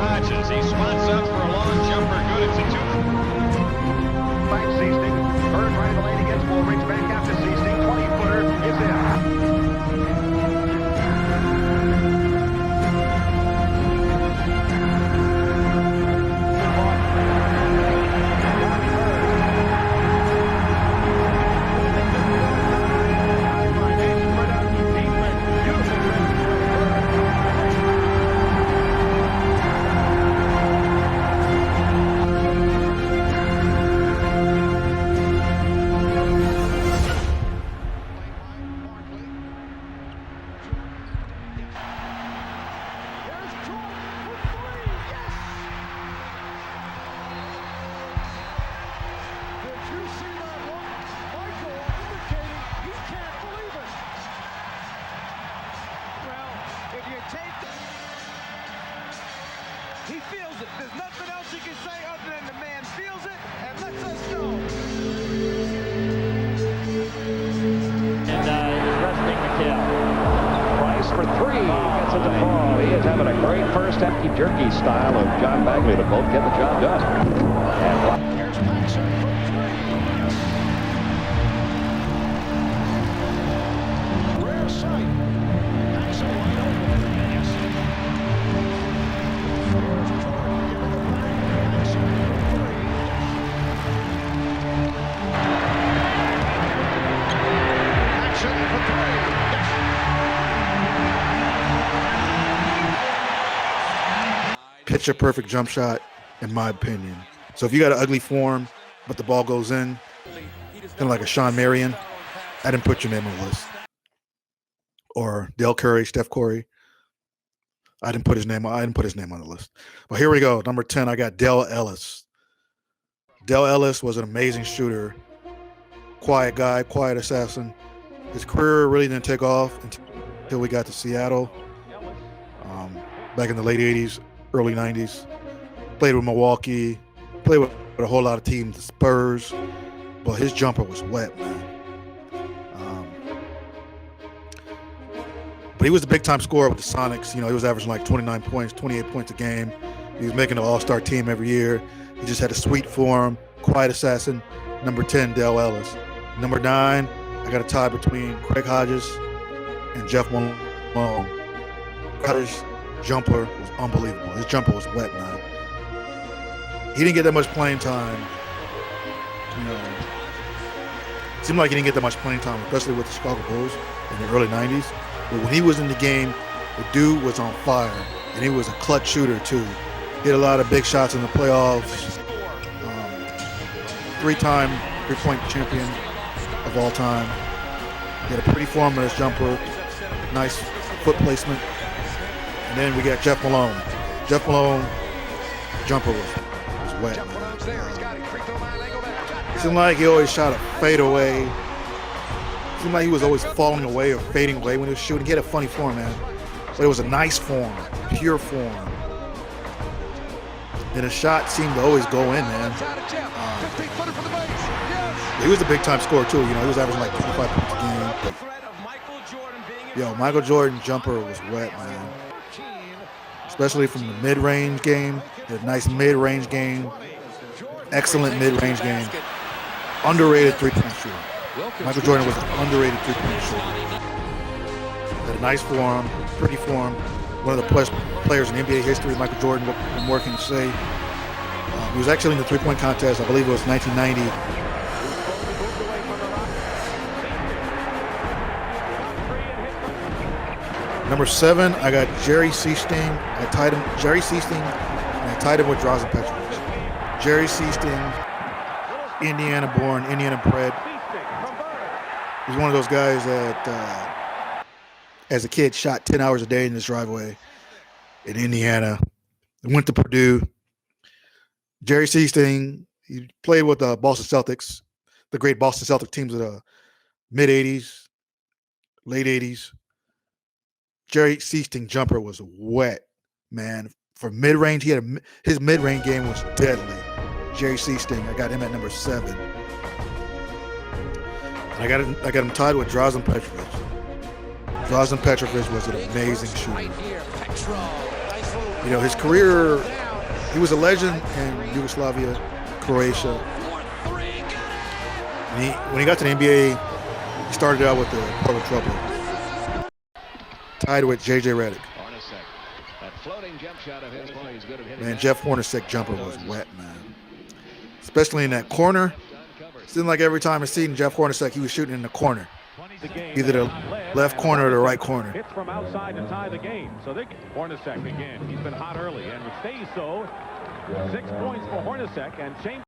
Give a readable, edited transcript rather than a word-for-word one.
Hodges. He spots up for a long jumper. Good. It's a two. Back Seasting. Bird right of the lane against Woolridge. Back after Seasting. 20-footer is in. He feels it. There's nothing else he can say other than the man feels it and lets us know. And he's resting McHale. Price for three. Gets it to fall. He is having a great first half. Jerky style of John Bagley to both get the job done. And Here's Paxson for three. Rare sight. Paxson wide open. Yes. Here's Jordan giving it back. Paxson for three. Paxson for three. Yes. Picture perfect jump shot, in my opinion. So if you got an ugly form, but the ball goes in, kind of like a Sean Marion, I didn't put your name on the list. Or Dell Curry, Steph Curry. I didn't put his name on the list. But here we go. Number 10, I got Dell Ellis. Dell Ellis was an amazing shooter. Quiet guy, quiet assassin. His career really didn't take off until we got to Seattle. Back in the late 80s, early 90s. Played with Milwaukee, played with a whole lot of teams, the Spurs, but his jumper was wet, man. But he was a big-time scorer with the Sonics. You know, he was averaging like 29 points, 28 points a game. He was making the All-Star team every year. He just had a sweet form, quiet assassin. Number 10, Dell Ellis. Number 9, I got a tie between Craig Hodges and Jeff Malone. Hodges' jumper was unbelievable. His jumper was wet, man. He didn't get that much playing time. You know, it seemed like he didn't get that much playing time, especially with the Chicago Bulls in the early 90s. But when he was in the game, the dude was on fire, and he was a clutch shooter too. He had a lot of big shots in the playoffs. 3-time three-point champion of all time. He had a pretty form in his jumper, nice foot placement. And then we got Jeff Malone. Jeff Malone, jumper was wet. It seemed like he always shot a fadeaway. It seemed like he was always falling away or fading away when he was shooting. He had a funny form, man. But it was a nice form, pure form. And his shot seemed to always go in, man. He was a big-time scorer, too. You know, he was averaging like 25 points a game. Yo, Michael Jordan jumper was wet, man. Especially from the mid-range game. He had a nice mid-range game. Excellent mid-range game. Underrated three-point shooter. Michael Jordan was an underrated three-point shooter. Had a nice form, pretty form. One of the best players in NBA history, Michael Jordan, I'm working to say. He was actually in the three-point contest. I believe it was 1990. Number 7, I got Jerry Seasting. I tied him with Drazen Petrovic. Jerry Seasting, Indiana-born, Indiana-bred. He's one of those guys that, as a kid, shot 10 hours a day in his driveway in Indiana. Went to Purdue. Jerry Seasting, he played with the Boston Celtics, the great Boston Celtics teams of the mid-'80s, late 80s. Jerry Seasting jumper was wet, man. For mid-range, his mid-range game was deadly. Jerry Seasting, I got him at number 7. I got him tied with Drazen Petrovic. Drazen Petrovic was an amazing shooter. Right here, Petro. Nice little You know, his career, he was a legend in Yugoslavia, Croatia. When he got to the NBA, he started out with the Portland Trailblazers. Tied with J.J. Redick. Hornacek, that floating jump shot of his, boy, he's good at hitting Man, that. Jeff Hornacek jumper was wet, man. Especially in that corner. Seemed like every time I seen Jeff Hornacek, he was shooting in the corner. Either the left corner or the right corner. Hits from outside to tie the game. So Hornacek again. He's been hot early and stays so. 6 points for Hornacek and Chambers.